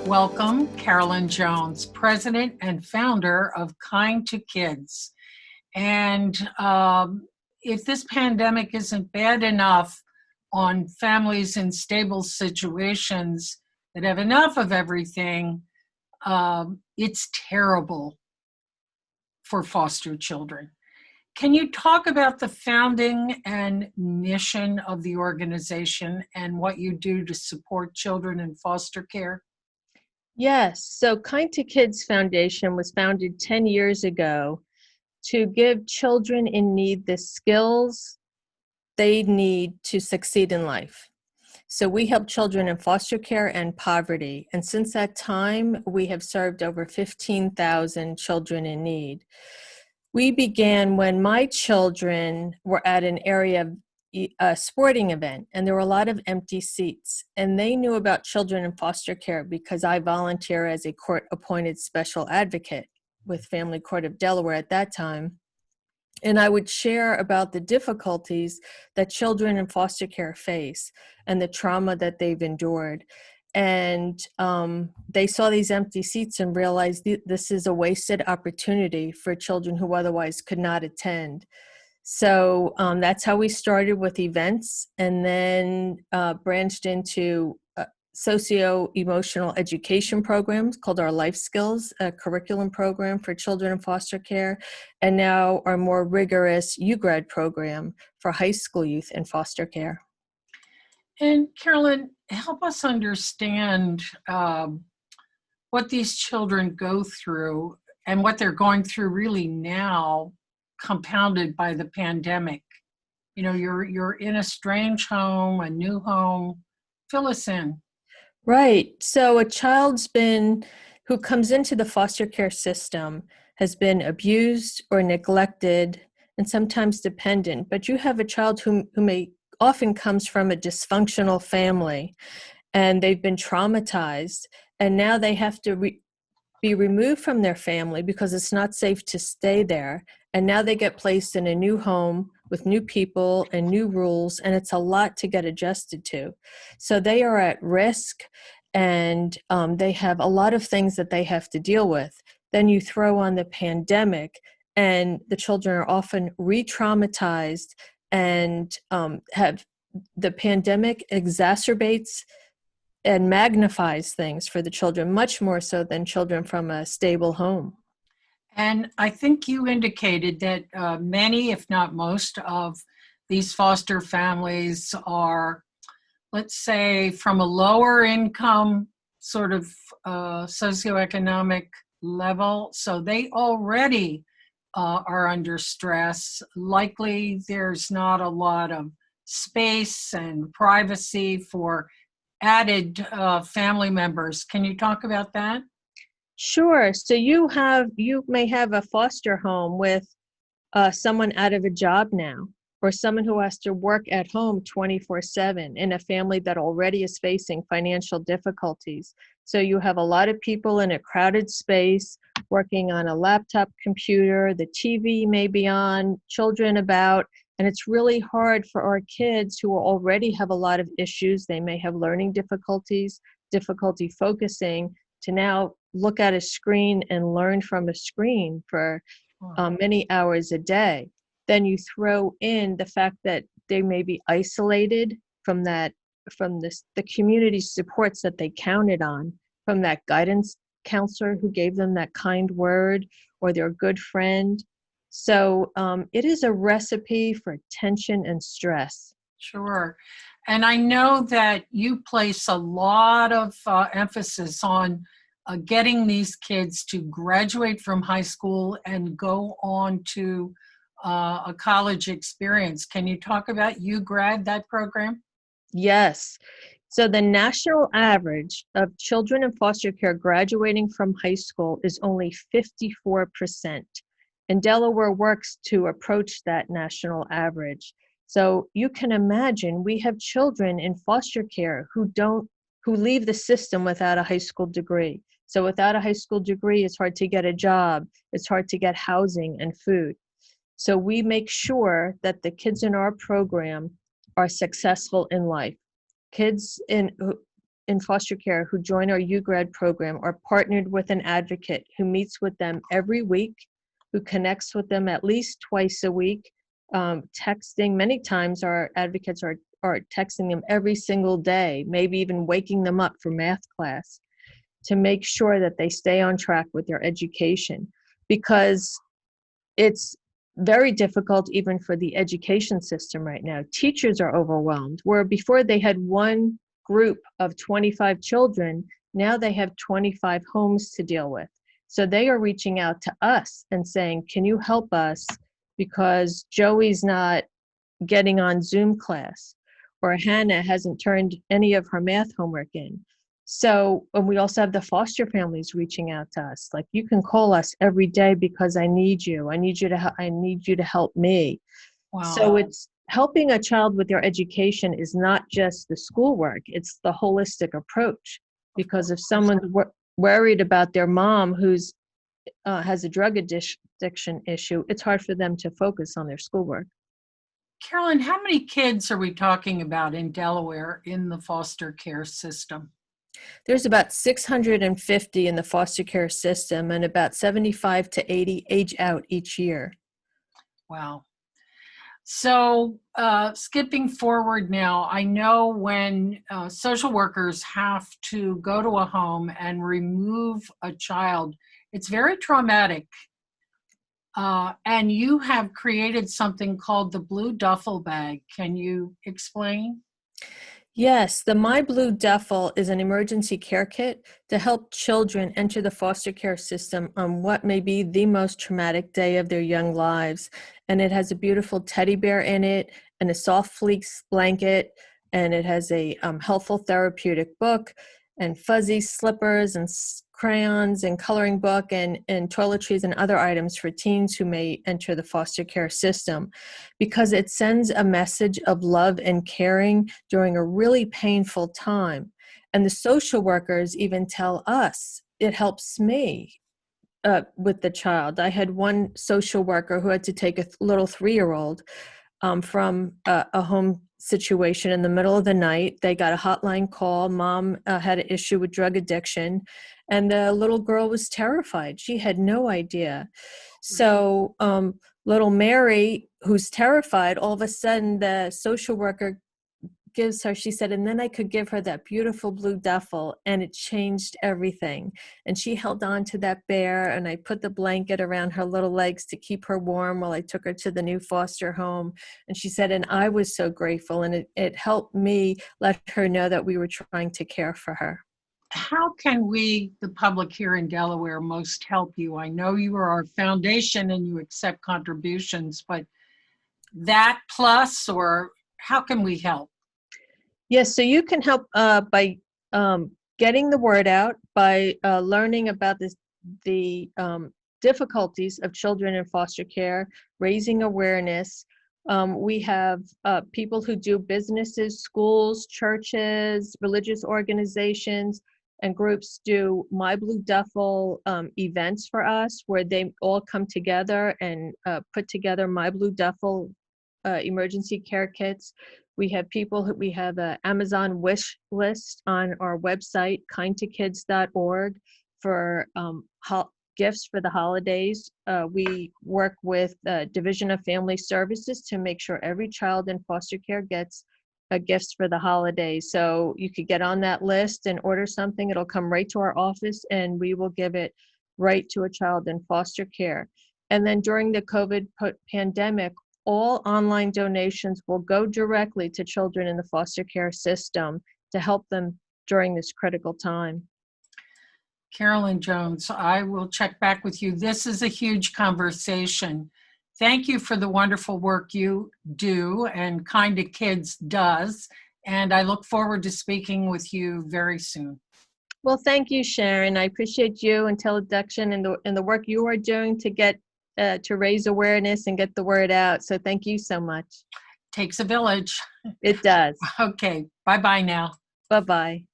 Welcome, Carolyn Jones, president and founder of Kind to Kids. And if this pandemic isn't bad enough on families in stable situations that have enough of everything, it's terrible for foster children. Can you talk about the founding and mission of the organization and what you do to support children in foster care? Yes, so Kind to Kids Foundation was founded 10 years ago to give children in need the skills they need to succeed in life. So we help children in foster care and poverty. And since that time, we have served over 15,000 children in need. We began when my children were at an area a sporting event, and there were a lot of empty seats, and they knew about children in foster care because I volunteer as a court-appointed special advocate with Family Court of Delaware at that time. And I would share about the difficulties that children in foster care face and the trauma that they've endured. And they saw these empty seats and realized this is a wasted opportunity for children who otherwise could not attend. So that's how we started with events, and then branched into socio-emotional education programs called our Life Skills, a curriculum program for children in foster care, and now our more rigorous UGrad program for high school youth in foster care. And Carolyn, help us understand what these children go through and what they're going through really now, compounded by the pandemic. You know, you're in a strange home, a new home. Fill us in. Right. So a child's who comes into the foster care system has been abused or neglected and sometimes dependent, but you have a child who may often comes from a dysfunctional family, and they've been traumatized, and now they have to be removed from their family because it's not safe to stay there. And now they get placed in a new home with new people and new rules, and it's a lot to get adjusted to. So they are at risk, and they have a lot of things that they have to deal with. Then you throw on the pandemic, and the children are often re-traumatized, and have the pandemic exacerbates and magnifies things for the children, much more so than children from a stable home. And I think you indicated that many, if not most, of these foster families are, let's say, from a lower income sort of socioeconomic level. So they already are under stress. Likely there's not a lot of space and privacy for added family members. Can you talk about that? Sure. So you may have a foster home with someone out of a job now, or someone who has to work at home 24/7 in a family that already is facing financial difficulties. So you have a lot of people in a crowded space working on a laptop computer, the TV may be on, children about, and it's really hard for our kids who already have a lot of issues. They may have learning difficulties, difficulty focusing, to now look at a screen and learn from a screen for many hours a day. Then you throw in the fact that they may be isolated from the community supports that they counted on, from that guidance counselor who gave them that kind word, or their good friend. So it is a recipe for tension and stress. Sure. And I know that you place a lot of emphasis on getting these kids to graduate from high school and go on to a college experience. Can you talk about UGrad, that program? Yes. So the national average of children in foster care graduating from high school is only 54%. And Delaware works to approach that national average. So you can imagine we have children in foster care who leave the system without a high school degree. So without a high school degree, it's hard to get a job, it's hard to get housing and food. So we make sure that the kids in our program are successful in life. Kids in foster care who join our UGrad program are partnered with an advocate who meets with them every week, who connects with them at least twice a week, texting. Many times our advocates are texting them every single day, maybe even waking them up for math class to make sure that they stay on track with their education, because it's very difficult even for the education system right now. Teachers are overwhelmed, where before they had one group of 25 children, now they have 25 homes to deal with. So they are reaching out to us and saying, can you help us because Joey's not getting on Zoom class, or Hannah hasn't turned any of her math homework in. So, and we also have the foster families reaching out to us, like, you can call us every day because I need you. I need you to help me. Wow. So it's helping a child with their education is not just the schoolwork, it's the holistic approach. Because if someone's worried about their mom who's has a drug addiction issue, it's hard for them to focus on their schoolwork. Carolyn, how many kids are we talking about in Delaware in the foster care system? There's about 650 in the foster care system, and about 75 to 80 age out each year. Wow. So skipping forward now, I know when social workers have to go to a home and remove a child, it's very traumatic. And you have created something called the Blue Duffle bag. Can you explain? Yes, the My Blue Duffle is an emergency care kit to help children enter the foster care system on what may be the most traumatic day of their young lives. And it has a beautiful teddy bear in it and a soft fleece blanket, and it has a helpful therapeutic book and fuzzy slippers and crayons and coloring book and toiletries and other items for teens who may enter the foster care system, because it sends a message of love and caring during a really painful time. And the social workers even tell us, it helps me with the child. I had one social worker who had to take a little 3-year-old from a home situation in the middle of the night. They got a hotline call. Mom had an issue with drug addiction, and the little girl was terrified. She had no idea. So little Mary, who's terrified, all of a sudden the social worker gives her, she said, and then I could give her that beautiful blue duffel, and it changed everything. And she held on to that bear, and I put the blanket around her little legs to keep her warm while I took her to the new foster home. And she said, and I was so grateful, and it helped me let her know that we were trying to care for her. How can we, the public here in Delaware, most help you? I know you are our foundation and you accept contributions, but that plus, or how can we help? Yes, so you can help by getting the word out, by learning about the difficulties of children in foster care, raising awareness. We have people who do businesses, schools, churches, religious organizations, and groups do My Blue Duffle events for us, where they all come together and put together My Blue Duffle emergency care kits. We have we have an Amazon wish list on our website, kindtokids.org, for gifts for the holidays. We work with Division of Family Services to make sure every child in foster care gets gifts for the holidays. So you could get on that list and order something. It'll come right to our office, and we will give it right to a child in foster care. And then during the COVID pandemic, all online donations will go directly to children in the foster care system to help them during this critical time. Carolyn Jones, I will check back with you. This is a huge conversation. Thank you for the wonderful work you do and Kind of Kids does. And I look forward to speaking with you very soon. Well, thank you, Sharon. I appreciate you and Teleduction and the work you are doing to get to raise awareness and get the word out. So thank you so much. Takes a village. It does. Okay. Bye-bye now. Bye-bye.